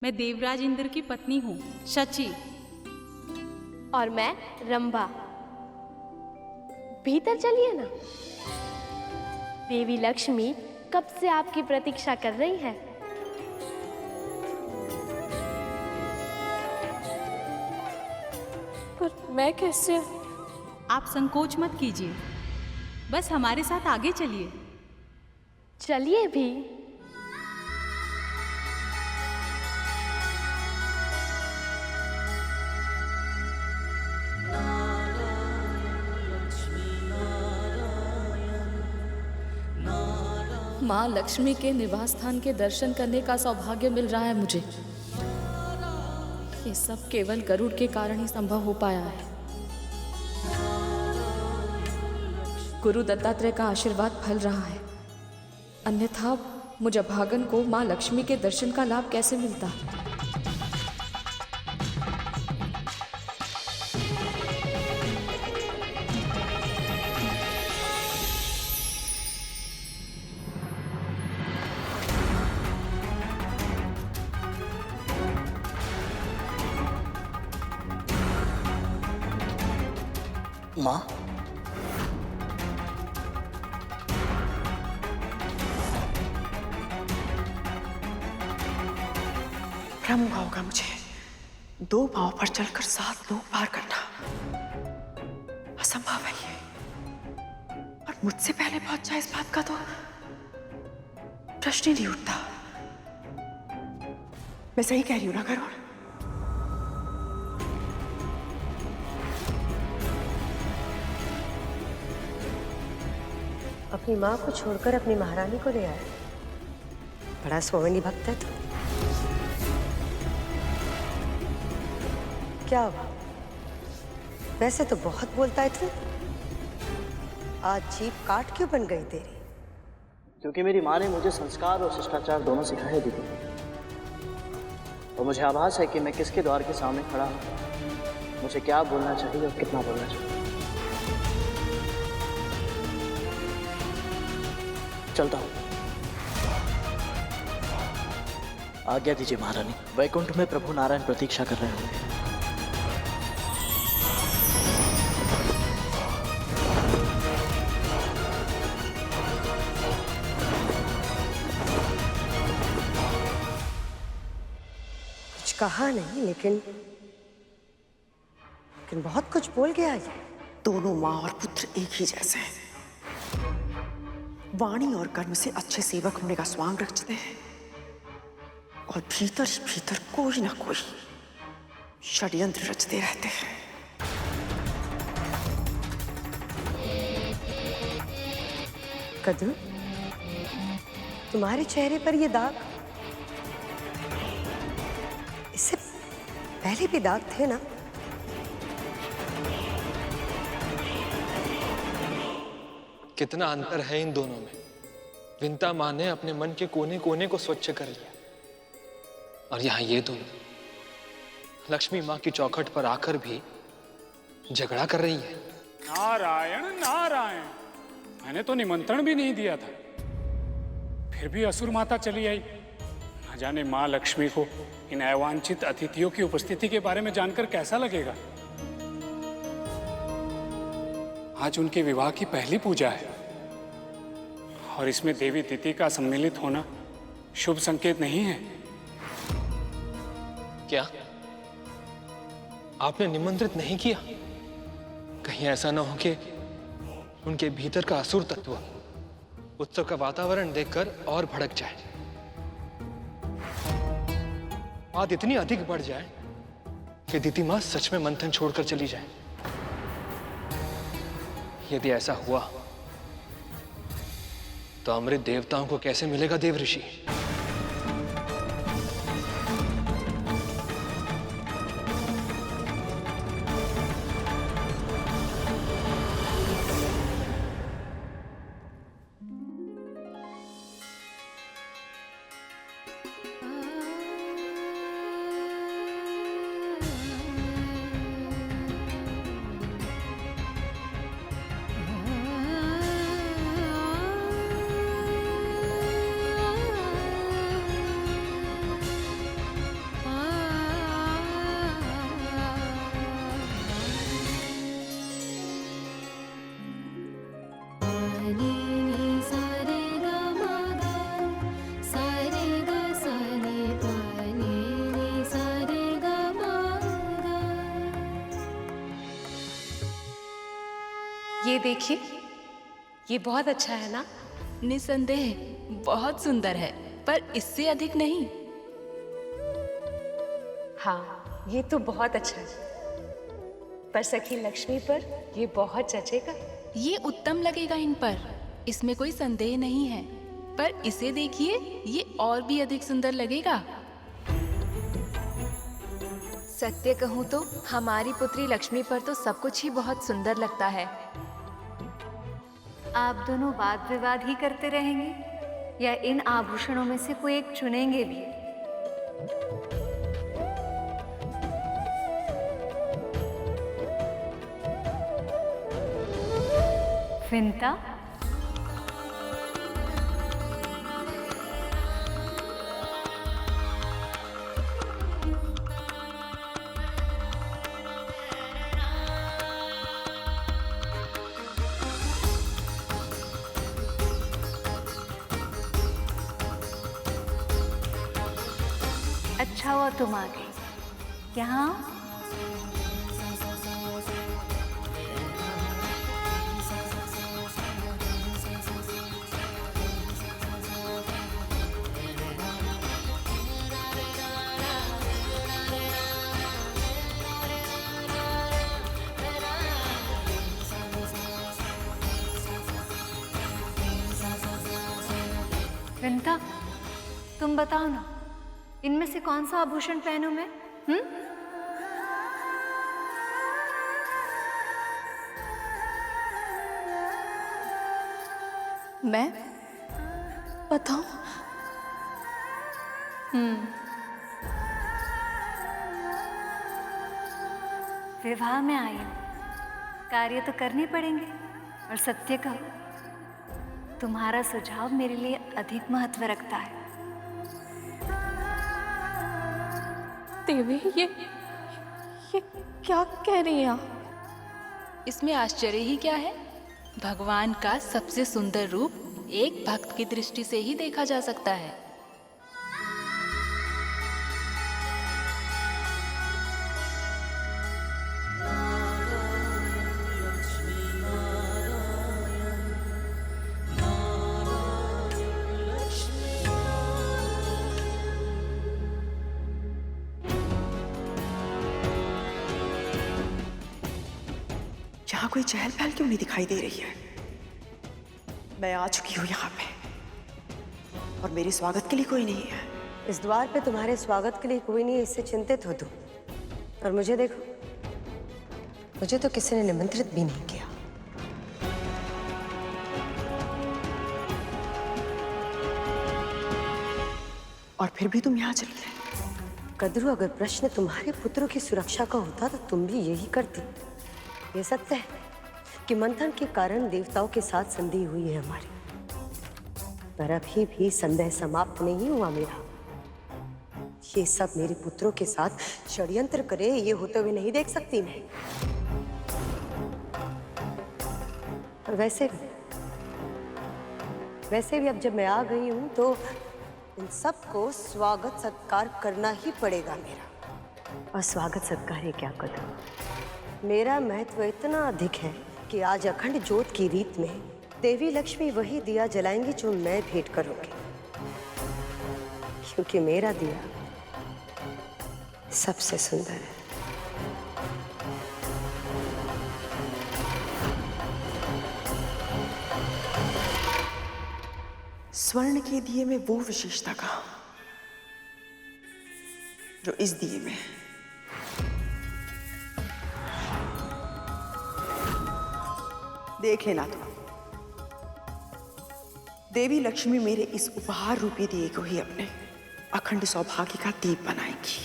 मैं देवराज इंद्र की पत्नी हूँ, शची। और मैं रंभा। भीतर चलिए ना। देवी लक्ष्मी कब से आपकी प्रतीक्षा कर रही है। पर मैं कैसे? आप संकोच मत कीजिए, बस हमारे साथ आगे चलिए। चलिए भी। माँ लक्ष्मी के निवास स्थान के दर्शन करने का सौभाग्य मिल रहा है मुझे। ये सब केवल गरुड़ के कारण ही संभव हो पाया है। गुरु दत्तात्रेय का आशीर्वाद फल रहा है, अन्यथा मुझे भागन को माँ लक्ष्मी के दर्शन का लाभ कैसे मिलता। माँ, भ्रम होगा मुझे 2 पांव पर चलकर 7 लोग पार करना असंभव है ये। और मुझसे पहले पहुंच जाए इस बात का तो प्रश्न ही नहीं उठता। मैं सही कह रही हूं ना गरुड़? अपनी माँ को छोड़कर अपनी महारानी को ले आया। बड़ा स्वामिनी भक्त है तू। क्या हुआ? वैसे तो बहुत बोलता है तू, आज जीभ काट क्यों बन गई तेरी? क्योंकि मेरी माँ ने मुझे संस्कार और शिष्टाचार दोनों सिखाए दीदी। और मुझे आभास है कि मैं किसके द्वार के सामने खड़ा हूँ, मुझे क्या बोलना चाहिए और कितना बोलना चाहिए। चलता हूँ। आज्ञा दीजिए महारानी, वैकुंठ में प्रभु नारायण प्रतीक्षा कर रहे होंगे। कुछ कहा नहीं, लेकिन बहुत कुछ बोल गया ये। दोनों माँ और पुत्र एक ही जैसे हैं। वाणी और कर्म से अच्छे सेवक होने का स्वांग रचते हैं और भीतर ही भीतर कोई ना कोई षड्यंत्र रचते रहते हैं। कद्रू, तुम्हारे चेहरे पर ये दाग इससे पहले भी दाग थे ना? कितना अंतर है इन दोनों में। विंता माँ ने अपने मन के कोने कोने को स्वच्छ कर लिया, और यहाँ ये दोनों लक्ष्मी माँ की चौखट पर आकर भी झगड़ा कर रही है। नारायण नारायण, मैंने तो निमंत्रण भी नहीं दिया था, फिर भी असुर माता चली आई। न जाने माँ लक्ष्मी को इन अवांछित अतिथियों की उपस्थिति के बारे में जानकर कैसा लगेगा। आज उनके विवाह की पहली पूजा है और इसमें देवी तिथि का सम्मिलित होना शुभ संकेत नहीं है। क्या आपने निमंत्रित नहीं किया? कहीं ऐसा न हो कि उनके भीतर का असुर तत्व उत्सव का वातावरण देखकर और भड़क जाए, बात इतनी अधिक बढ़ जाए कि दीदी मां सच में मंथन छोड़कर चली जाए। यदि ऐसा हुआ तो अमृत देवताओं को कैसे मिलेगा देव ऋषि? ये देखिए, ये बहुत अच्छा है ना? निसंदेह बहुत सुंदर है, पर इससे अधिक नहीं। हाँ, ये तो बहुत अच्छा है, पर सखी लक्ष्मी पर ये बहुत जचेगा। ये उत्तम लगेगा इन पर, इसमें कोई संदेह नहीं है। पर इसे देखिए, ये और भी अधिक सुंदर लगेगा। सत्य कहूँ तो हमारी पुत्री लक्ष्मी पर तो सब कुछ ही बहुत सुंदर लगता है। आप दोनों वाद विवाद ही करते रहेंगे या इन आभूषणों में से कोई एक चुनेंगे भी? विंता, अच्छा हुआ तुम आ गई। यहाँ विंता, तुम बताओ ना, इनमें से कौन सा आभूषण पहनूं मैं? मैं बताऊं? विवाह में आई हूं, कार्य तो करने पड़ेंगे। और सत्य कहो, तुम्हारा सुझाव मेरे लिए अधिक महत्व रखता है। देवी, ये क्या कह रही हैं आप? इसमें आश्चर्य ही क्या है? भगवान का सबसे सुंदर रूप एक भक्त की दृष्टि से ही देखा जा सकता है। यहाँ कोई चहल पहल क्यों नहीं दिखाई दे रही है? मैं आ चुकी हूँ यहाँ पे और मेरे स्वागत के लिए कोई नहीं है। इस द्वार पे तुम्हारे स्वागत के लिए कोई नहीं है, इससे चिंतित हो तुम। और मुझे देखो, मुझे तो किसी ने निमंत्रित भी नहीं किया। और फिर भी तुम यहाँ चली गए। कद्रू, अगर प्रश्न तुम्हारे पुत्रों की सुरक्षा का होता तो तुम भी यही करती। ये सत्य है कि मंथन के कारण देवताओं के साथ संधि हुई है हमारी, पर अभी भी संदेह समाप्त नहीं हुआ मेरा। ये सब मेरे पुत्रों के साथ षड्यंत्र करे, ये होते हुए नहीं देख सकती मैं। और वैसे भी अब जब मैं आ गई हूं तो इन सबको स्वागत सत्कार करना ही पड़ेगा मेरा। और स्वागत सत्कार है क्या कदम, मेरा महत्व इतना अधिक है कि आज अखंड ज्योत की रीत में देवी लक्ष्मी वही दिया जलाएंगी जो मैं भेंट करूंगी, क्योंकि मेरा दिया सबसे सुंदर है। स्वर्ण के दिए में वो विशेषता कहाँ जो इस दिए में है? देख लेना तुम, देवी लक्ष्मी मेरे इस उपहार रूपी दिए को ही अपने अखंड सौभाग्य का दीप बनाएगी।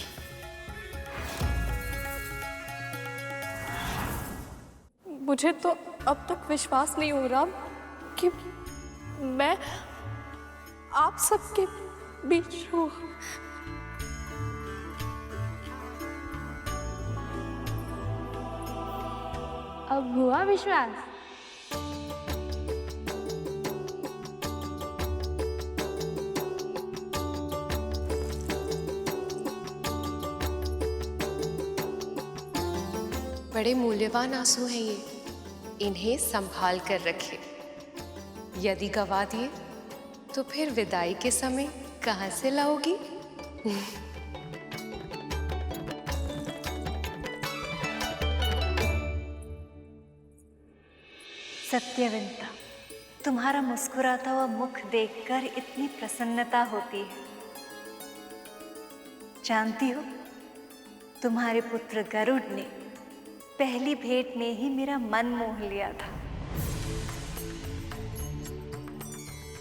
मुझे तो अब तक विश्वास नहीं हो रहा कि मैं आप सबके बीच हूँ। अब हुआ विश्वास? बड़े मूल्यवान आंसू हैं ये। इन्हें संभाल कर रखे। यदि गवा दिए तो फिर विदाई के समय कहाँ से लाओगी? सत्यवंता, तुम्हारा मुस्कुराता हुआ मुख देखकर इतनी प्रसन्नता होती है। जानती हो, तुम्हारे पुत्र गरुड़ ने पहली भेंट में ही मेरा मन मोह लिया था।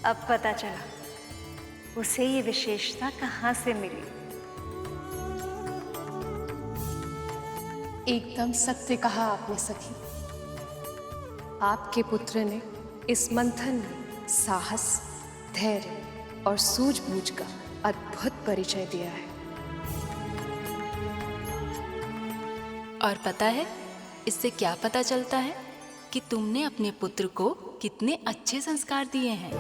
अब पता चला उसे ये विशेषता कहाँ से मिली। एकदम सत्य कहा आपने सखी। आपके पुत्र ने इस मंथन में साहस, धैर्य और सूझबूझ का अद्भुत परिचय दिया है। और पता है इससे क्या पता चलता है कि तुमने अपने पुत्र को कितने अच्छे संस्कार दिए हैं।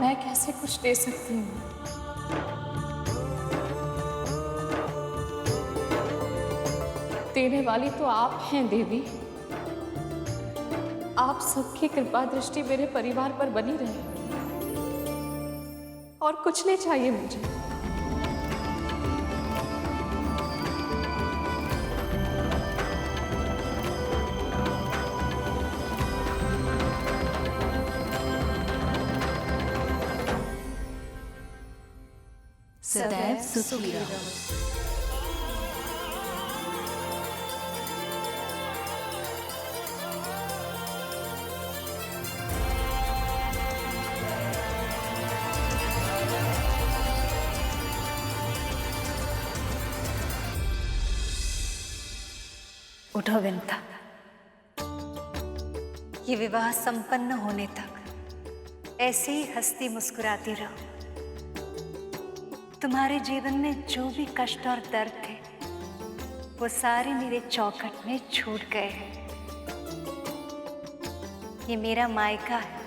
मैं कैसे कुछ दे सकती हूँ? देने वाली तो आप हैं देवी। आप सबकी कृपा दृष्टि मेरे परिवार पर बनी रहे, और कुछ नहीं चाहिए मुझे। सदैव सुखी रहो। उठो विंता, ये विवाह संपन्न होने तक ऐसे ही हंसती मुस्कुराती रहो। तुम्हारे जीवन में जो भी कष्ट और दर्द थे वो सारे मेरे चौखट में छूट गए हैं। ये मेरा मायका है,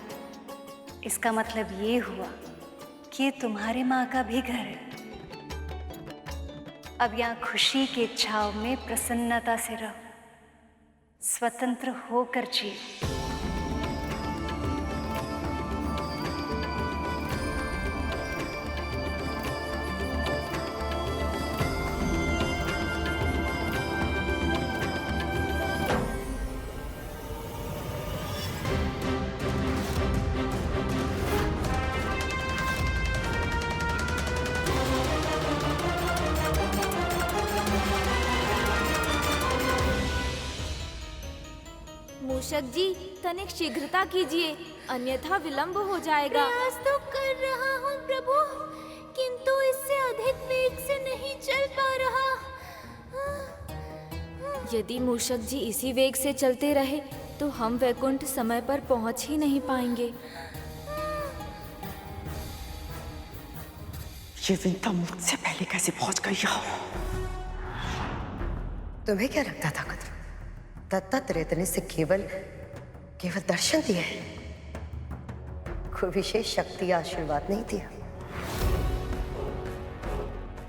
इसका मतलब ये हुआ कि ये तुम्हारे माँ का भी घर है। अब यहाँ खुशी की छाव में प्रसन्नता से रहो, स्वतंत्र होकर जियो। मूषक जी, तनिक शीघ्रता कीजिए, अन्यथा विलंब हो जाएगा। प्रयास तो कर रहा हूँ प्रभु, किंतु इससे अधिक वेग से नहीं चल पा रहा। यदि मूषक जी इसी वेग से चलते रहे तो हम वैकुंठ समय पर पहुँच ही नहीं पाएंगे। ये विंता मुझसे पहले कैसे पहुंच गई यहाँ? तुम्हें क्या लगता था कद्रू? दत्तात्रेय ने से केवल दर्शन दिए, कोई विशेष शक्ति या आशीर्वाद नहीं दिया।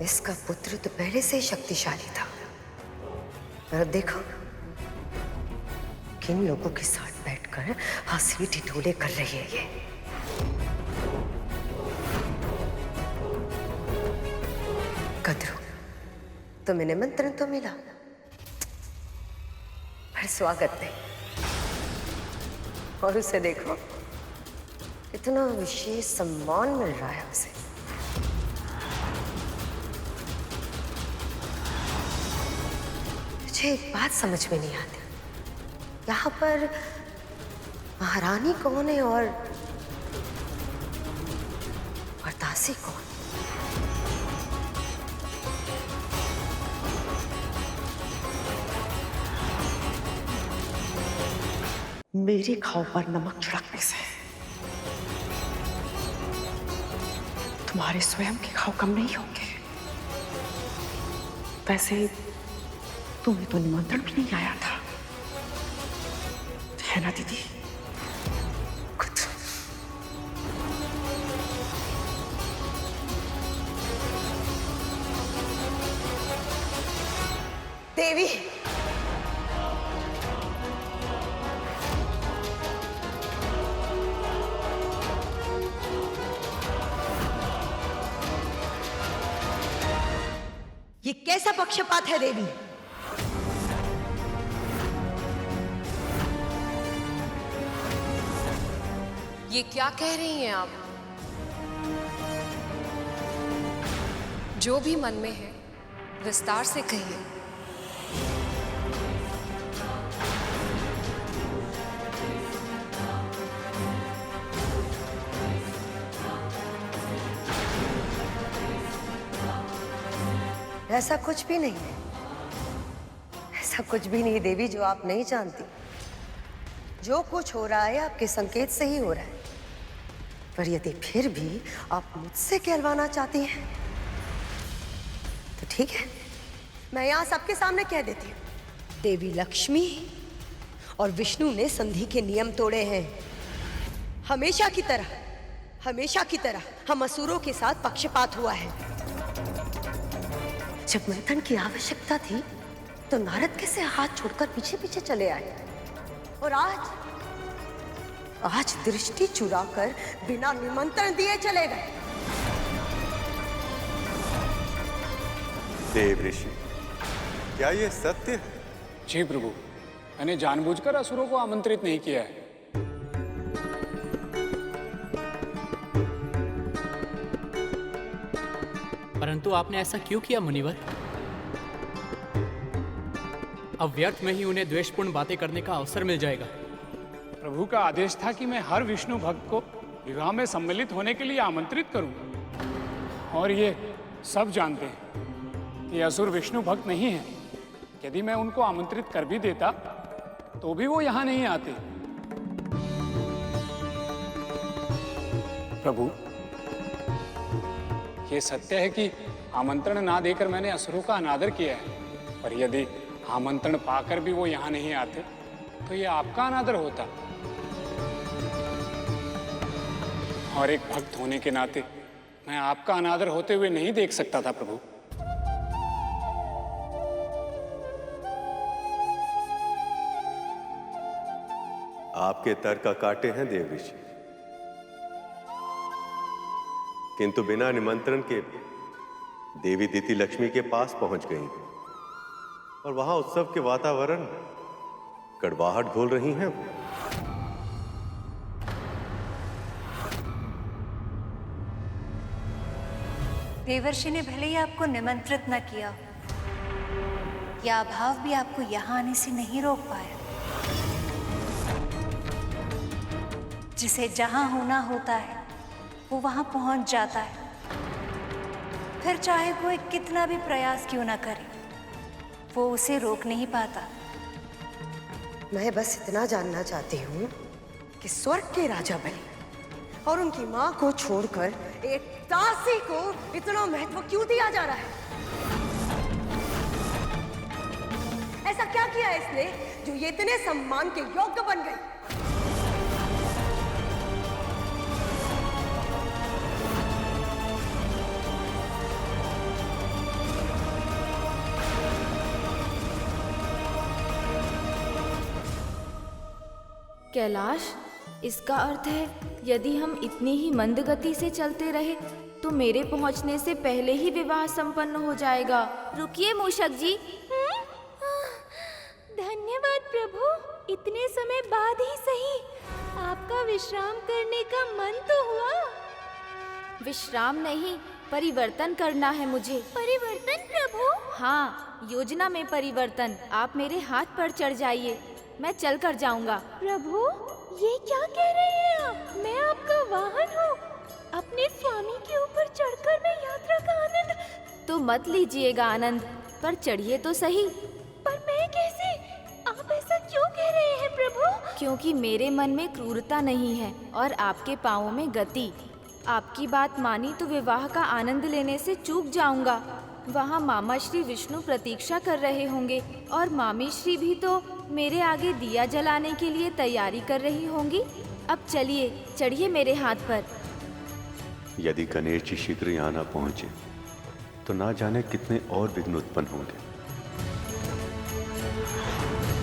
इसका पुत्र तो पहले से ही शक्तिशाली था। और देखो किन लोगों के साथ बैठकर हंसी ठिठोले कर रही है ये। कद्रू, तुम्हें निमंत्रण तो मिला पर स्वागत नहीं। और उसे देखो इतना विशेष सम्मान मिल रहा है उसे। मुझे एक बात समझ में नहीं आती, यहाँ पर महारानी कौन है और दासी कौन? मेरे घाव पर नमक छिड़कने से तुम्हारे स्वयं के घाव कम नहीं होंगे। वैसे तुम्हें तो निमंत्रण भी नहीं आया था, है ना दीदी? देवी। ये कैसा पक्षपात है देवी? ये क्या कह रही हैं आप? जो भी मन में है विस्तार से कहिए। ऐसा कुछ भी नहीं है, ऐसा कुछ भी नहीं देवी जो आप नहीं जानती। जो कुछ हो रहा है आपके संकेत से ही हो रहा है, पर यदि फिर भी आप मुझसे कहलवाना चाहती हैं तो ठीक है, मैं यहां सबके सामने कह देती हूं। देवी लक्ष्मी और विष्णु ने संधि के नियम तोड़े हैं। हमेशा की तरह हम असुरों के साथ पक्षपात हुआ है। जब मंथन की आवश्यकता थी तो नारद कैसे हाथ छोड़कर पीछे पीछे चले आए, और आज दृष्टि चुराकर बिना निमंत्रण दिए चले गए। देव ऋषि, क्या ये सत्य है? जी प्रभु, मैंने जानबूझकर असुरों को आमंत्रित नहीं किया है। परंतु आपने ऐसा क्यों किया मुनिवर? अब व्यर्थ में ही उन्हें द्वेषपूर्ण बातें करने का अवसर मिल जाएगा। प्रभु का आदेश था कि मैं हर विष्णु भक्त को विवाह में सम्मिलित होने के लिए आमंत्रित करूं, और ये सब जानते हैं कि असुर विष्णु भक्त नहीं है। यदि मैं उनको आमंत्रित कर भी देता तो भी वो यहां नहीं आते। प्रभु, ये सत्य है कि आमंत्रण ना देकर मैंने असुरों का अनादर किया है, पर यदि आमंत्रण पाकर भी वो यहाँ नहीं आते तो ये आपका अनादर होता, और एक भक्त होने के नाते मैं आपका अनादर होते हुए नहीं देख सकता था प्रभु। आपके तर्क काटे हैं देव ऋषि, किंतु बिना निमंत्रण के देवी दीति लक्ष्मी के पास पहुंच गई और वहां उत्सव के वातावरण कड़वाहट घोल रही हैं। देवर्षि ने भले ही आपको निमंत्रित न किया, यह अभाव भी आपको यहाँ आने से नहीं रोक पाया। जिसे जहां होना होता है वो वहां पहुंच जाता है, फिर चाहे कोई कितना भी प्रयास क्यों ना करे, वो उसे रोक नहीं पाता। मैं बस इतना जानना चाहती हूँ कि स्वर्ग के राजा बलि और उनकी माँ को छोड़कर एक दासी को इतना महत्व क्यों दिया जा रहा है? ऐसा क्या किया इसने जो ये इतने सम्मान के योग्य बन गई? कैलाश, इसका अर्थ है यदि हम इतनी ही मंद गति से चलते रहे तो मेरे पहुंचने से पहले ही विवाह संपन्न हो जाएगा। रुकिए मूषक जी। धन्यवाद प्रभु, इतने समय बाद ही सही आपका विश्राम करने का मन तो हुआ। विश्राम नहीं, परिवर्तन करना है मुझे। परिवर्तन प्रभु? हाँ, योजना में परिवर्तन। आप मेरे हाथ पर चढ़ जाइए, मैं चल कर जाऊंगा। प्रभु, ये क्या कह रहे हैं आप? मैं आपका वाहन हूँ। अपने स्वामी के ऊपर चढ़कर मैं यात्रा का आनंद। तो मत लीजिएगा आनंद, पर चढ़िए तो सही। पर मैं कैसे? आप ऐसा क्यों कह रहे हैं प्रभु? क्योंकि मेरे मन में क्रूरता नहीं है और आपके पाँवों में गति। आपकी बात मानी तो विवाह का आनंद लेने से चूक जाऊंगा। वहाँ मामा श्री विष्णु प्रतीक्षा कर रहे होंगे और मामी श्री भी तो मेरे आगे दिया जलाने के लिए तैयारी कर रही होंगी। अब चलिए, चढ़िए मेरे हाथ पर। यदि गणेश जी शीघ्र यहाँ न पहुंचे तो ना जाने कितने और विघ्न उत्पन्न होंगे। है।